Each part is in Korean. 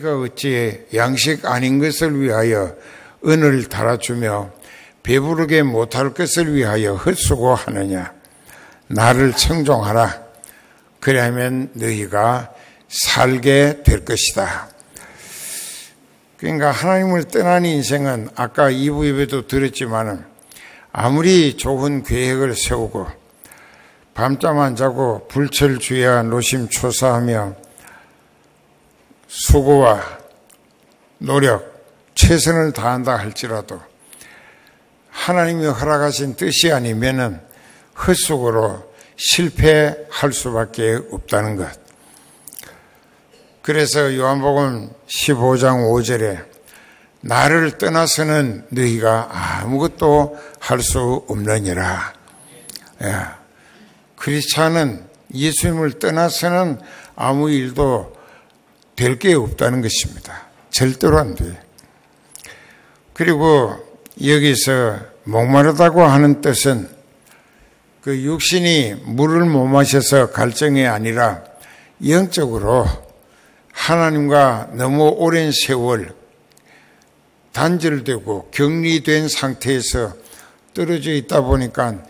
너희가 어찌 양식 아닌 것을 위하여 은을 달아주며 배부르게 못할 것을 위하여 헛수고하느냐. 나를 청종하라. 그리하면 너희가 살게 될 것이다. 그러니까 하나님을 떠난 인생은 아까 2부 예배도 들었지만 아무리 좋은 계획을 세우고 밤잠 안 자고 불철주야 노심초사하며 수고와 노력, 최선을 다한다 할지라도 하나님이 허락하신 뜻이 아니면은 헛수고로 실패할 수밖에 없다는 것. 그래서 요한복음 15장 5절에 나를 떠나서는 너희가 아무것도 할 수 없느니라. 크리스찬은 예수님을 떠나서는 아무 일도 될 게 없다는 것입니다. 절대로 안 돼요. 그리고 여기서 목마르다고 하는 뜻은 그 육신이 물을 못 마셔서 갈증이 아니라 영적으로 하나님과 너무 오랜 세월 단절되고 격리된 상태에서 떨어져 있다 보니까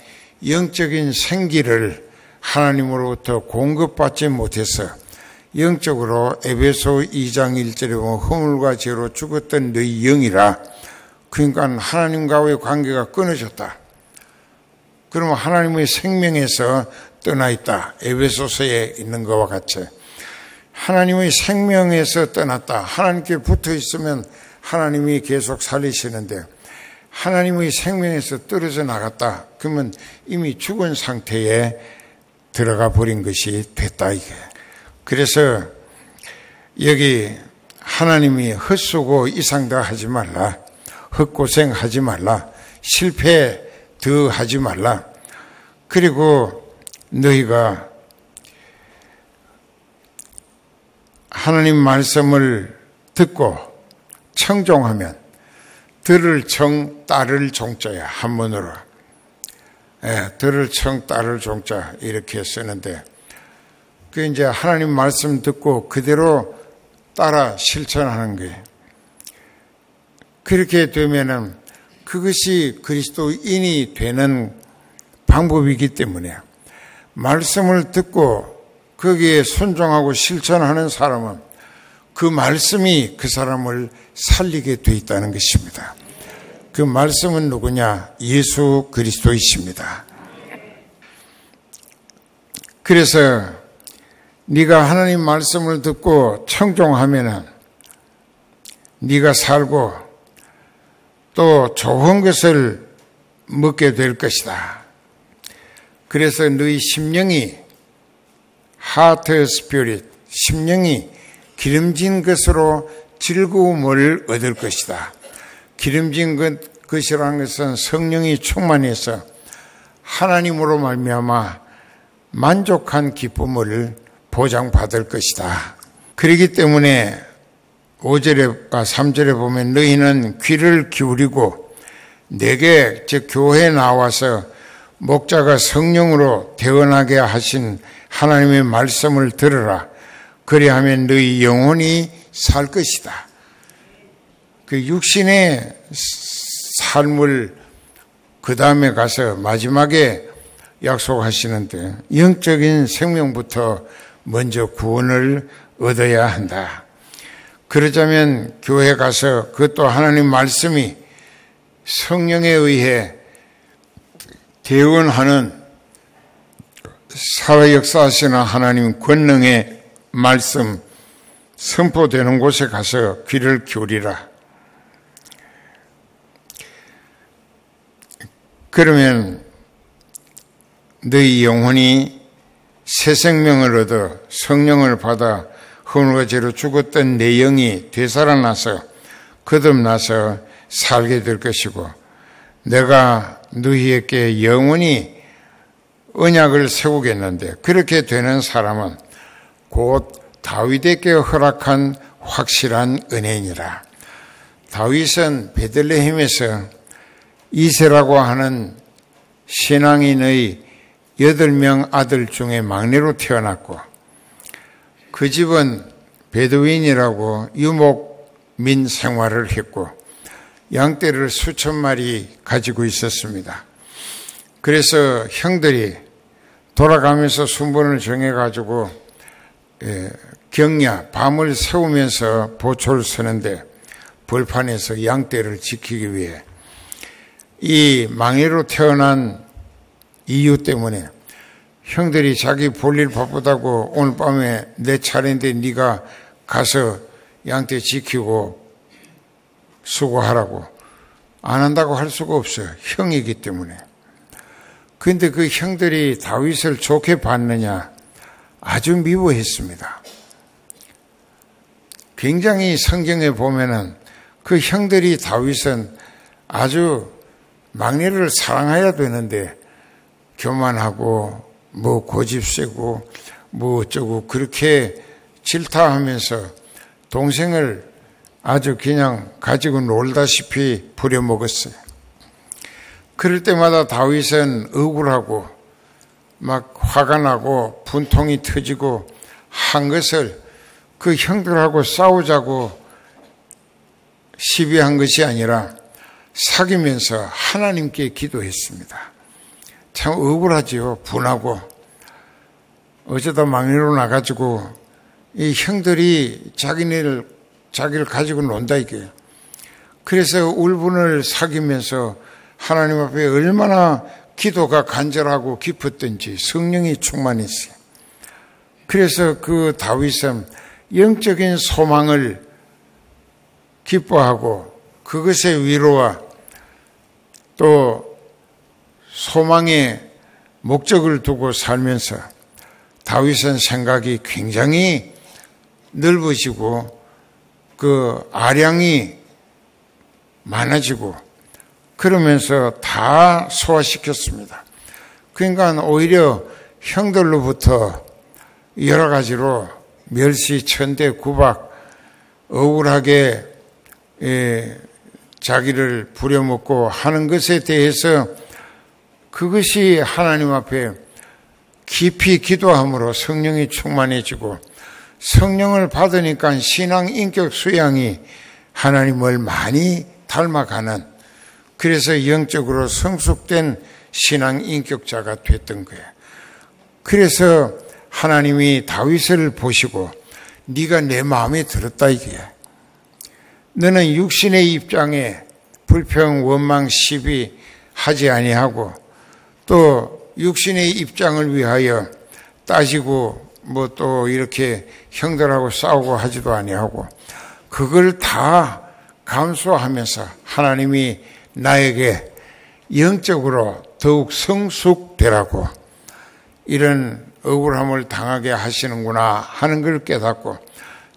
영적인 생기를 하나님으로부터 공급받지 못해서 영적으로 에베소 2장 1절에 보면 허물과 죄로 죽었던 너희 영이라. 그러니까 하나님과의 관계가 끊어졌다. 그러면 하나님의 생명에서 떠나 있다. 에베소서에 있는 것과 같이 하나님의 생명에서 떠났다. 하나님께 붙어 있으면 하나님이 계속 살리시는데 하나님의 생명에서 떨어져 나갔다. 그러면 이미 죽은 상태에 들어가 버린 것이 됐다 이게. 그래서 여기 하나님이 헛수고 이상다 하지 말라. 헛고생하지 말라. 실패 더 하지 말라. 그리고 너희가 하나님 말씀을 듣고 청종하면 들을 청 따를 종자야. 한문으로. 들을 청 따를 종자 이렇게 쓰는데 그 이제 하나님 말씀 듣고 그대로 따라 실천하는 거예요. 그렇게 되면은 그것이 그리스도인이 되는 방법이기 때문에 말씀을 듣고 거기에 순종하고 실천하는 사람은 그 말씀이 그 사람을 살리게 돼 있다는 것입니다. 그 말씀은 누구냐? 예수 그리스도이십니다. 그래서 네가 하나님 말씀을 듣고 청종하면은 네가 살고 또 좋은 것을 먹게 될 것이다. 그래서 너희 심령이 하트 스피릿, 심령이 기름진 것으로 즐거움을 얻을 것이다. 기름진 것이라는 것은 성령이 충만해서 하나님으로 말미암아 만족한 기쁨을 보장받을 것이다. 그렇기 때문에 5절과 3절에 보면 너희는 귀를 기울이고 내게 즉 교회에 나와서 목자가 성령으로 태어나게 하신 하나님의 말씀을 들으라. 그리하면 너희 영혼이 살 것이다. 그 육신의 삶을 그 다음에 가서 마지막에 약속하시는데 영적인 생명부터 먼저 구원을 얻어야 한다. 그러자면 교회 가서 그것도 하나님 말씀이 성령에 의해 대언하는 살아 역사하시는 하나님 권능의 말씀 선포되는 곳에 가서 귀를 기울이라. 그러면 너희 영혼이 새 생명을 얻어 성령을 받아 허물과 죄로 죽었던 내 영이 되살아나서 거듭나서 살게 될 것이고 내가 너희에게 영원히 언약을 세우겠는데 그렇게 되는 사람은 곧 다윗에게 허락한 확실한 은혜니라. 다윗은 베들레헴에서 이세라고 하는 신앙인의 8명 아들 중에 막내로 태어났고 그 집은 베두인이라고 유목민 생활을 했고 양떼를 수천 마리 가지고 있었습니다. 그래서 형들이 돌아가면서 순번을 정해가지고 경야, 밤을 새우면서 보초를 서는데 벌판에서 양떼를 지키기 위해 이 망해로 태어난 이유 때문에 형들이 자기 볼일 바쁘다고 오늘 밤에 내 차례인데 네가 가서 양떼 지키고 수고하라고 안 한다고 할 수가 없어요. 형이기 때문에. 그런데 그 형들이 다윗을 좋게 봤느냐? 아주 미워했습니다. 굉장히 성경에 보면은 그 형들이 다윗은 아주 막내를 사랑해야 되는데 교만하고 뭐 고집세고 뭐 어쩌고 그렇게 질타하면서 동생을 아주 그냥 가지고 놀다시피 부려먹었어요. 그럴 때마다 다윗은 억울하고 막 화가 나고 분통이 터지고 한 것을 그 형들하고 싸우자고 시비한 것이 아니라 사귀면서 하나님께 기도했습니다. 참 억울하지요. 분하고 어쩌다 막내로 나가지고 이 형들이 자기를 가지고 논다 이게. 그래서 울분을 사귀면서 하나님 앞에 얼마나 기도가 간절하고 깊었던지 성령이 충만했어요. 그래서 그 다윗은 영적인 소망을 기뻐하고 그것의 위로와 또 소망의 목적을 두고 살면서 다윗은 생각이 굉장히 넓어지고 그 아량이 많아지고 그러면서 다 소화시켰습니다. 그러니까 오히려 형들로부터 여러 가지로 멸시, 천대, 구박, 억울하게 자기를 부려먹고 하는 것에 대해서 그것이 하나님 앞에 깊이 기도함으로 성령이 충만해지고 성령을 받으니까 신앙 인격 수양이 하나님을 많이 닮아가는 그래서 영적으로 성숙된 신앙 인격자가 됐던 거예요. 그래서 하나님이 다윗을 보시고 네가 내 마음에 들었다 이게. 너는 육신의 입장에 불평, 원망, 시비 하지 아니하고 또 육신의 입장을 위하여 따지고 뭐 또 이렇게 형들하고 싸우고 하지도 아니하고 그걸 다 감수하면서 하나님이 나에게 영적으로 더욱 성숙되라고 이런 억울함을 당하게 하시는구나 하는 걸 깨닫고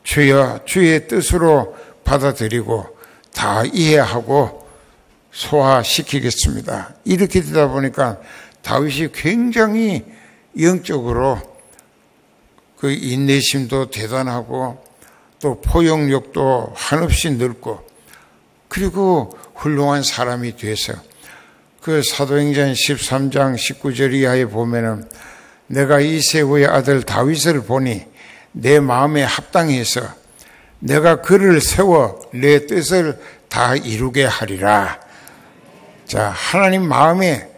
주여 주의 뜻으로 받아들이고 다 이해하고 소화시키겠습니다. 이렇게 되다 보니까 다윗이 굉장히 영적으로 그 인내심도 대단하고 또 포용력도 한없이 넓고 그리고 훌륭한 사람이 돼서 그 사도행전 13장 19절 이하에 보면은 내가 이새의 아들 다윗을 보니 내 마음에 합당해서 내가 그를 세워 내 뜻을 다 이루게 하리라. 자, 하나님 마음에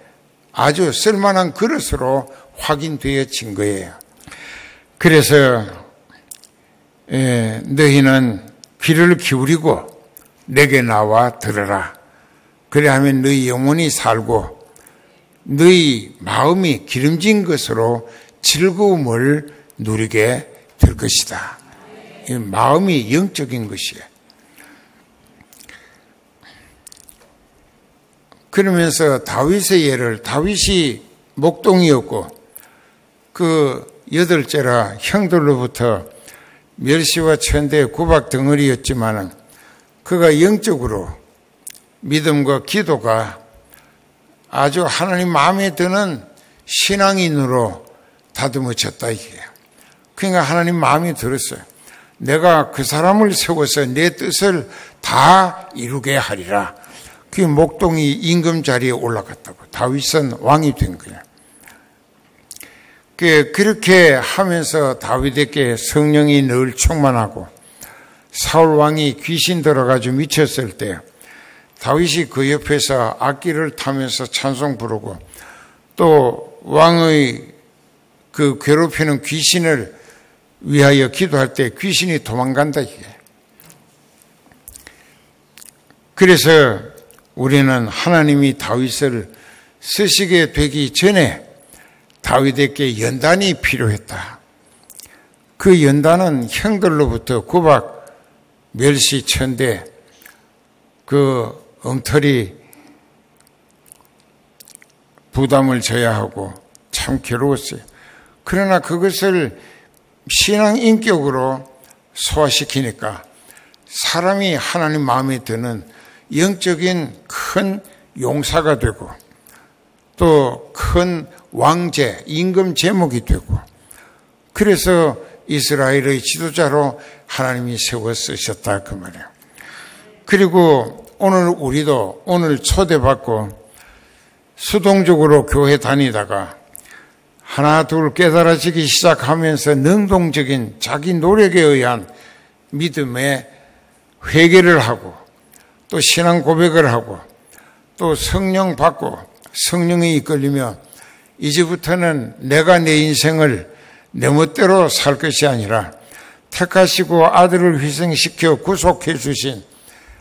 아주 쓸만한 그릇으로 확인되어진 거예요. 그래서 너희는 귀를 기울이고 내게 나와 들으라. 그래야하면 너희 영혼이 살고 너희 마음이 기름진 것으로 즐거움을 누리게 될 것이다. 마음이 영적인 것이에요. 그러면서 다윗의 예를 다윗이 목동이었고 그 여덟째라 형들로부터 멸시와 천대 구박 덩어리였지만은 그가 영적으로 믿음과 기도가 아주 하나님 마음에 드는 신앙인으로 다듬어졌다 이게요. 그러니까 하나님 마음에 들었어요. 내가 그 사람을 세워서 내 뜻을 다 이루게 하리라. 그 목동이 임금 자리에 올라갔다고. 다윗은 왕이 된 거야. 그렇게 하면서 다윗에게 성령이 늘 충만하고 사울 왕이 귀신 들어가지고 미쳤을 때 다윗이 그 옆에서 악기를 타면서 찬송 부르고 또 왕의 그 괴롭히는 귀신을 위하여 기도할 때 귀신이 도망간다 이게. 그래서 우리는 하나님이 다윗을 쓰시게 되기 전에 다윗에게 연단이 필요했다. 그 연단은 형들로부터 구박, 멸시, 천대, 그 엉터리 부담을 져야 하고 참 괴로웠어요. 그러나 그것을 신앙 인격으로 소화시키니까 사람이 하나님 마음에 드는 영적인 큰 용사가 되고 또 큰 왕제, 임금 제목이 되고 그래서 이스라엘의 지도자로 하나님이 세워 쓰셨다 그 말이에요. 그리고 오늘 우리도 오늘 초대받고 수동적으로 교회 다니다가 하나 둘 깨달아지기 시작하면서 능동적인 자기 노력에 의한 믿음에 회개를 하고 또 신앙 고백을 하고 또 성령 받고 성령에 이끌리며 이제부터는 내가 내 인생을 내 멋대로 살 것이 아니라 택하시고 아들을 희생시켜 구속해 주신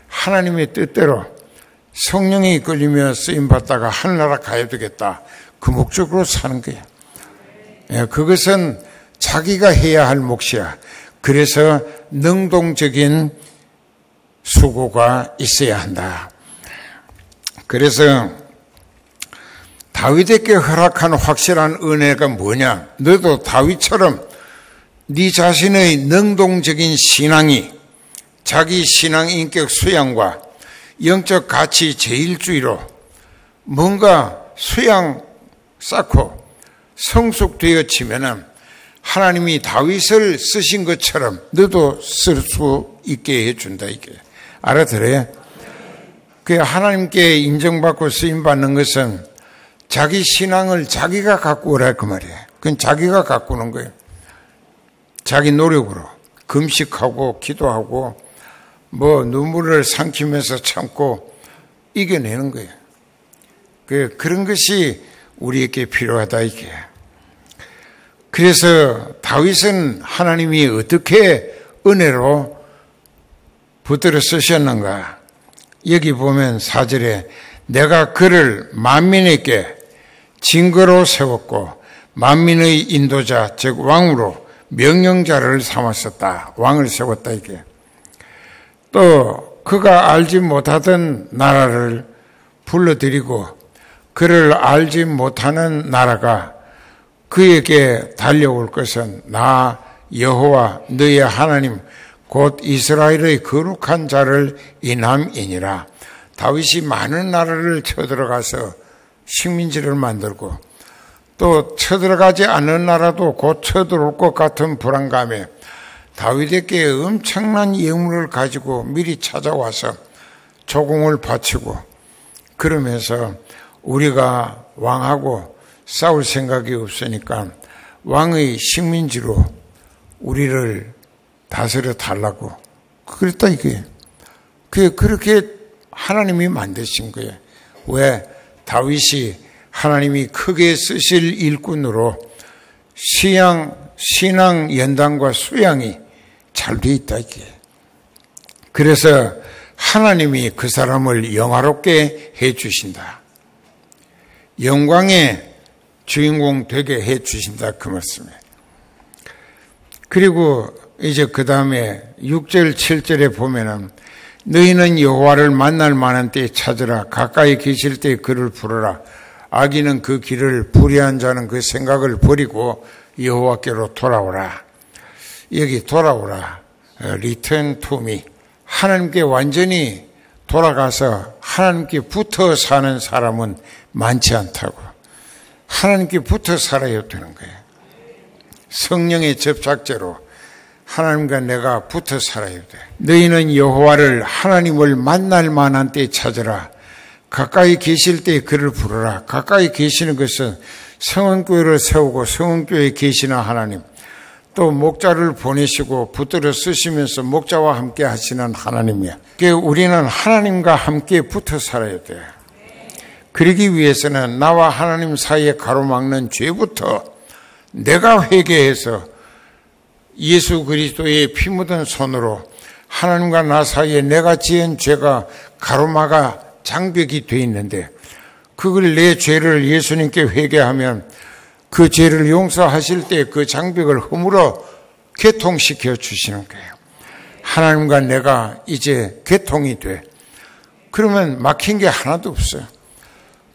하나님의 뜻대로 성령에 이끌리며 쓰임받다가 하늘나라 가야 되겠다. 그 목적으로 사는 거예요. 그것은 자기가 해야 할 몫이야. 그래서 능동적인 수고가 있어야 한다. 그래서 다윗에게 허락한 확실한 은혜가 뭐냐? 너도 다윗처럼 네 자신의 능동적인 신앙이 자기 신앙 인격 수양과 영적 가치 제일주의로 뭔가 수양 쌓고 성숙되어지면은 하나님이 다윗을 쓰신 것처럼 너도 쓸 수 있게 해준다 이게. 알아들어요? 그 하나님께 인정받고 쓰임받는 것은 자기 신앙을 자기가 가꾸라 그 말이에요. 그건 자기가 가꾸는 거예요. 자기 노력으로 금식하고 기도하고 뭐 눈물을 삼키면서 참고 이겨내는 거예요. 그런 것이 우리에게 필요하다 이게. 그래서 다윗은 하나님이 어떻게 은혜로 붙들어 쓰셨는가? 여기 보면 4절에 내가 그를 만민에게 증거로 세웠고 만민의 인도자 즉 왕으로 명령자를 삼았었다. 왕을 세웠다 이게. 또 그가 알지 못하던 나라를 불러들이고 그를 알지 못하는 나라가 그에게 달려올 것은 나 여호와 너의 하나님 곧 이스라엘의 거룩한 자를 인함이니라. 다윗이 많은 나라를 쳐들어가서 식민지를 만들고 또 쳐들어가지 않는 나라도 곧 쳐들어올 것 같은 불안감에 다윗에게 엄청난 예물을 가지고 미리 찾아와서 조공을 바치고 그러면서 우리가 왕하고 싸울 생각이 없으니까 왕의 식민지로 우리를 다스려 달라고 그랬다 이게. 그렇게 하나님이 만드신 거예요. 왜? 다윗이 하나님이 크게 쓰실 일꾼으로 신앙 연단과 수양이 잘 돼 있다 이게. 그래서 하나님이 그 사람을 영화롭게 해 주신다. 영광의 주인공 되게 해 주신다 그 말씀이에요. 그리고 이제 그 다음에 6절 7절에 보면은 너희는 여호와를 만날 만한 때에 찾으라. 가까이 계실 때에 그를 부르라. 악인은 그 길을 불의한 자는 그 생각을 버리고 여호와께로 돌아오라. 여기 돌아오라. Return to me. 하나님께 완전히 돌아가서 하나님께 붙어 사는 사람은 많지 않다고. 하나님께 붙어 살아야 되는 거예요. 성령의 접착제로 하나님과 내가 붙어 살아야 돼. 너희는 여호와를 하나님을 만날 만한 때에 찾으라. 가까이 계실 때에 그를 부르라. 가까이 계시는 것은 성원교회를 세우고 성원교회에 계시는 하나님, 또 목자를 보내시고 붙들어 쓰시면서 목자와 함께 하시는 하나님이야. 우리는 하나님과 함께 붙어 살아야 돼. 그러기 위해서는 나와 하나님 사이에 가로막는 죄부터 내가 회개해서 예수 그리스도의 피 묻은 손으로 하나님과 나 사이에 내가 지은 죄가 가로막아 장벽이 돼 있는데 그걸 내 죄를 예수님께 회개하면 그 죄를 용서하실 때 그 장벽을 허물어 개통시켜 주시는 거예요. 하나님과 내가 이제 개통이 돼. 그러면 막힌 게 하나도 없어요.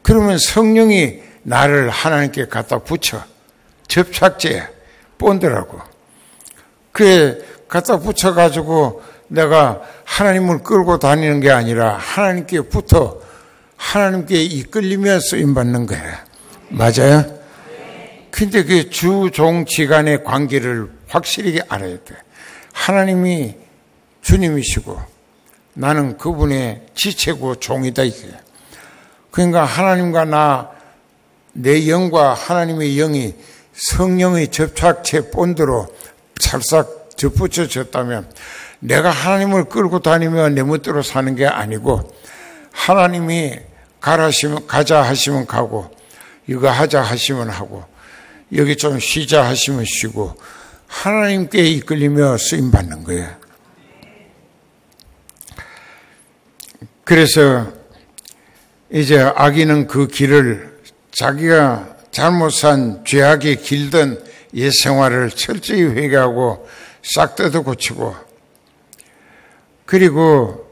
그러면 성령이 나를 하나님께 갖다 붙여. 접착제, 본드라고. 그래, 갖다 붙여가지고 내가 하나님을 끌고 다니는 게 아니라 하나님께 붙어 하나님께 이끌리며 쓰임받는 거예요. 맞아요? 근데 그 주종지간의 관계를 확실히 알아야 돼. 하나님이 주님이시고 나는 그분의 지체고 종이다 이게. 그러니까 하나님과 내 영과 하나님의 영이 성령의 접착체 본드로 찰싹 접붙여졌다면 내가 하나님을 끌고 다니며 내 멋대로 사는 게 아니고 하나님이 가자 하시면 가고 이거 하자 하시면 하고 여기 좀 쉬자 하시면 쉬고 하나님께 이끌리며 쓰임받는 거예요. 그래서 이제 악인은 그 길을 자기가 잘못 산 죄악의 길든 옛 생활을 철저히 회개하고 싹 뜯어 고치고 그리고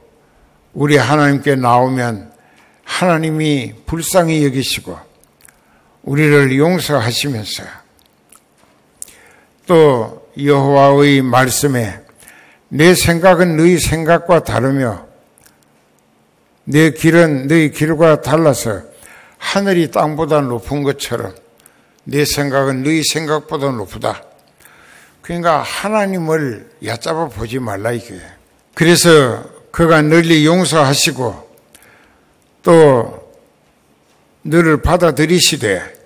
우리 하나님께 나오면 하나님이 불쌍히 여기시고 우리를 용서하시면서 또 여호와의 말씀에 내 생각은 너희 생각과 다르며 내 길은 너희 길과 달라서 하늘이 땅보다 높은 것처럼 내 생각은 너희 생각보다 높다. 그러니까 하나님을 얕잡아 보지 말라 이게. 그래서 그가 널리 용서하시고 또 너를 받아들이시되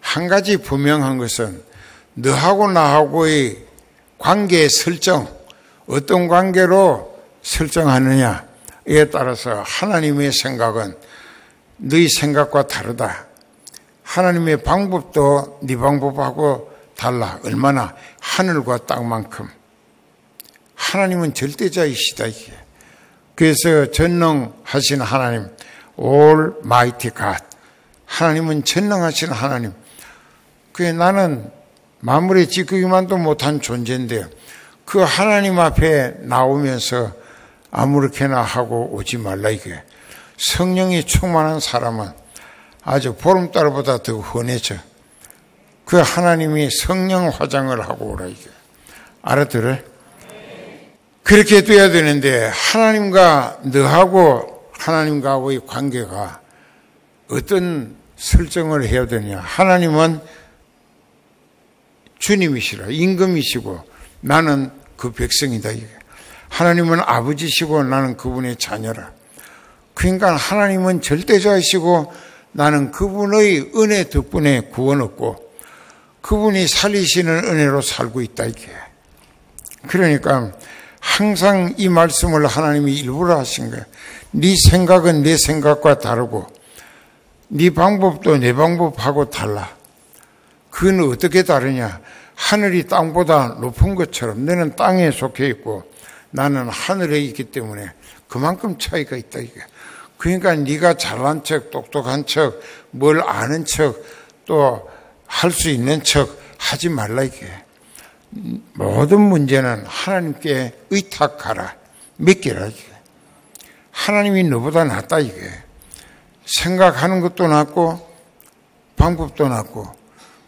한 가지 분명한 것은 너하고 나하고의 관계의 설정, 어떤 관계로 설정하느냐에 따라서 하나님의 생각은 너희 생각과 다르다. 하나님의 방법도 네 방법하고 달라. 얼마나 하늘과 땅만큼. 하나님은 절대자이시다 이게. 그래서 전능하신 하나님, Almighty God. 하나님은 전능하신 하나님. 그게 나는 만물의 지키기만도 못한 존재인데 그 하나님 앞에 나오면서 아무렇게나 하고 오지 말라 이게. 성령이 충만한 사람은 아주 보름달보다 더 흔해져. 그 하나님이 성령 화장을 하고 오라 이게. 알아들어요? 그렇게 돼야 되는데 하나님과 너하고 하나님과의 관계가 어떤 설정을 해야 되냐. 하나님은 주님이시라. 임금이시고 나는 그 백성이다 이게. 하나님은 아버지시고 나는 그분의 자녀라. 그러니까 하나님은 절대자이시고 나는 그분의 은혜 덕분에 구원 얻고 그분이 살리시는 은혜로 살고 있다 이게. 그러니까 항상 이 말씀을 하나님이 일부러 하신 거예요. 네 생각은 내 생각과 다르고 네 방법도 내 방법하고 달라. 그건 어떻게 다르냐. 하늘이 땅보다 높은 것처럼 너는 땅에 속해 있고 나는 하늘에 있기 때문에 그만큼 차이가 있다 이게. 그러니까 네가 잘난 척, 똑똑한 척, 뭘 아는 척, 또 할 수 있는 척 하지 말라 이게. 모든 문제는 하나님께 의탁하라. 맡기라 이게. 하나님이 너보다 낫다 이게. 생각하는 것도 낫고 방법도 낫고.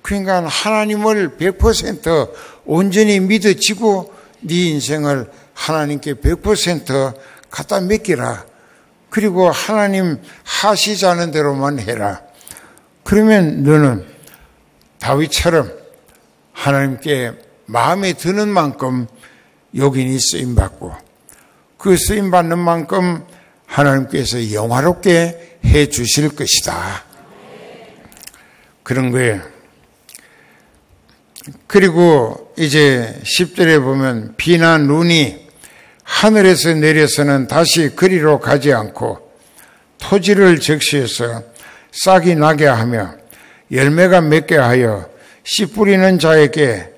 그러니까 하나님을 100% 온전히 믿어지고 네 인생을 하나님께 100% 갖다 맡기라. 그리고 하나님 하시자는 대로만 해라. 그러면 너는 다윗처럼 하나님께 마음에 드는 만큼 여긴이 쓰임받고 그 쓰임받는 만큼 하나님께서 영화롭게 해 주실 것이다. 그런 거예요. 그리고 이제 10절에 보면 비나 눈이 하늘에서 내려서는 다시 그리로 가지 않고 토지를 적시해서 싹이 나게 하며 열매가 맺게 하여 씨 뿌리는 자에게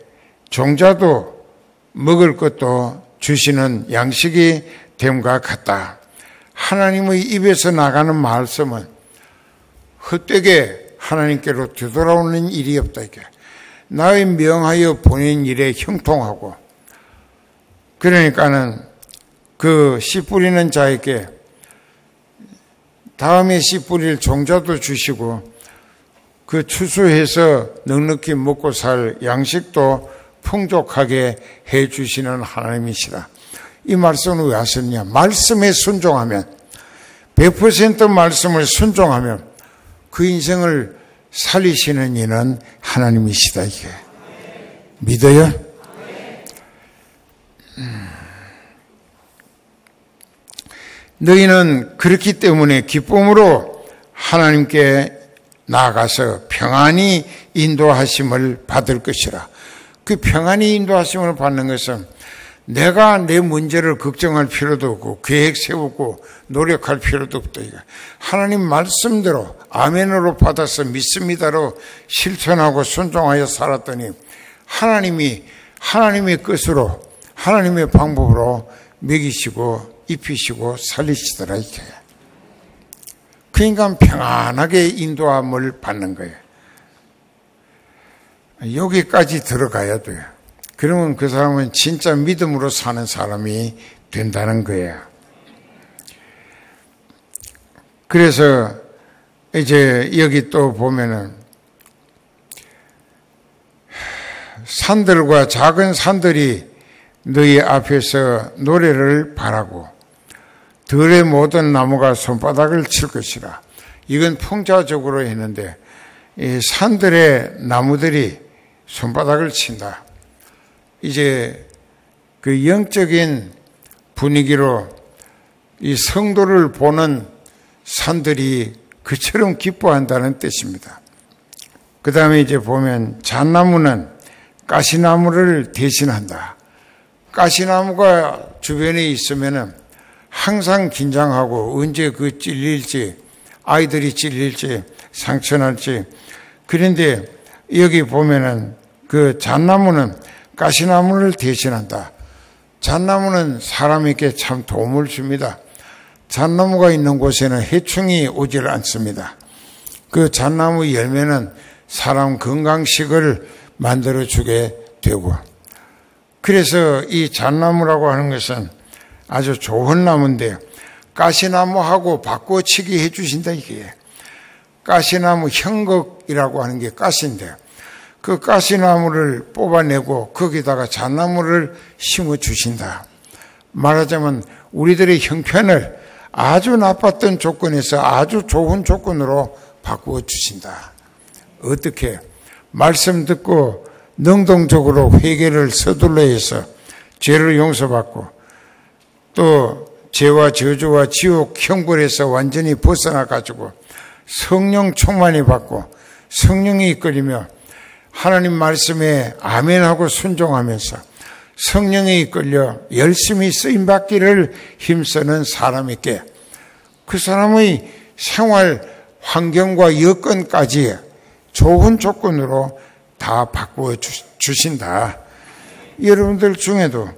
종자도 먹을 것도 주시는 양식이 됨과 같다. 하나님의 입에서 나가는 말씀은 헛되게 하나님께로 되돌아오는 일이 없다. 이게 나의 명하여 보낸 일에 형통하고, 그러니까는 그 씨 뿌리는 자에게 다음에 씨 뿌릴 종자도 주시고 그 추수해서 넉넉히 먹고 살 양식도 풍족하게 해 주시는 하나님이시라. 이 말씀은 왜 하셨냐? 말씀에 순종하면, 100% 말씀을 순종하면 그 인생을 살리시는 이는 하나님이시다. 이게 믿어요? 너희는 그렇기 때문에 기쁨으로 하나님께 나아가서 평안히 인도하심을 받을 것이라. 그 평안히 인도하심을 받는 것은 내가 내 문제를 걱정할 필요도 없고 계획 세우고 노력할 필요도 없다. 하나님 말씀대로 아멘으로 받아서 믿습니다로 실천하고 순종하여 살았더니 하나님이 하나님의 뜻으로 하나님의 방법으로 먹이시고 입히시고 살리시더라. 이게 그 인간 평안하게 인도함을 받는 거예요. 여기까지 들어가야 돼요. 그러면 그 사람은 진짜 믿음으로 사는 사람이 된다는 거예요. 그래서 이제 여기 또 보면은 산들과 작은 산들이 너희 앞에서 노래를 바라고 들의 모든 나무가 손바닥을 칠 것이라. 이건 풍자적으로 했는데 이 산들의 나무들이 손바닥을 친다. 이제 그 영적인 분위기로 이 성도를 보는 산들이 그처럼 기뻐한다는 뜻입니다. 그 다음에 이제 보면 잣나무는 가시나무를 대신한다. 가시나무가 주변에 있으면은 항상 긴장하고 언제 그 찔릴지, 아이들이 찔릴지, 상처날지. 그런데 여기 보면은 그 잣나무는 가시나무를 대신한다. 잣나무는 사람에게 참 도움을 줍니다. 잣나무가 있는 곳에는 해충이 오질 않습니다. 그 잣나무 열매는 사람 건강식을 만들어주게 되고, 그래서 이 잣나무라고 하는 것은 아주 좋은 나무인데 가시나무하고 바꿔치기 해주신다. 이게 가시나무 형극이라고 하는 게 가시인데 그 가시나무를 뽑아내고 거기다가 잣나무를 심어주신다. 말하자면 우리들의 형편을 아주 나빴던 조건에서 아주 좋은 조건으로 바꾸어 주신다. 어떻게? 말씀 듣고 능동적으로 회개를 서둘러 해서 죄를 용서받고 또 죄와 저주와 지옥 형벌에서 완전히 벗어나 가지고 성령 충만히 받고 성령이 이끌리며 하나님 말씀에 아멘하고 순종하면서 성령에 이끌려 열심히 쓰임받기를 힘쓰는 사람에게 그 사람의 생활 환경과 여건까지 좋은 조건으로 다 바꾸어 주신다. 여러분들 중에도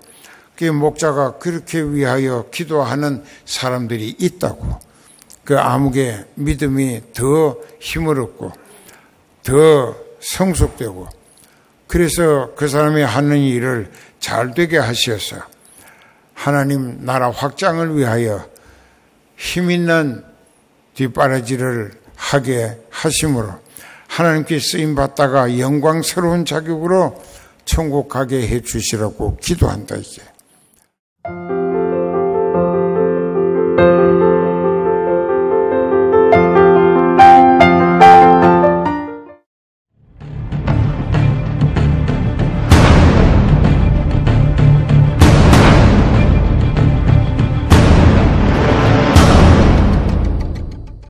그 목자가 그렇게 위하여 기도하는 사람들이 있다고. 그 암흑의 믿음이 더 힘을 얻고 더 성숙되고 그래서 그 사람이 하는 일을 잘 되게 하셔서 하나님 나라 확장을 위하여 힘있는 뒷바라지를 하게 하심으로 하나님께 쓰임받다가 영광스러운 자격으로 천국 가게 해 주시라고 기도한다. 이게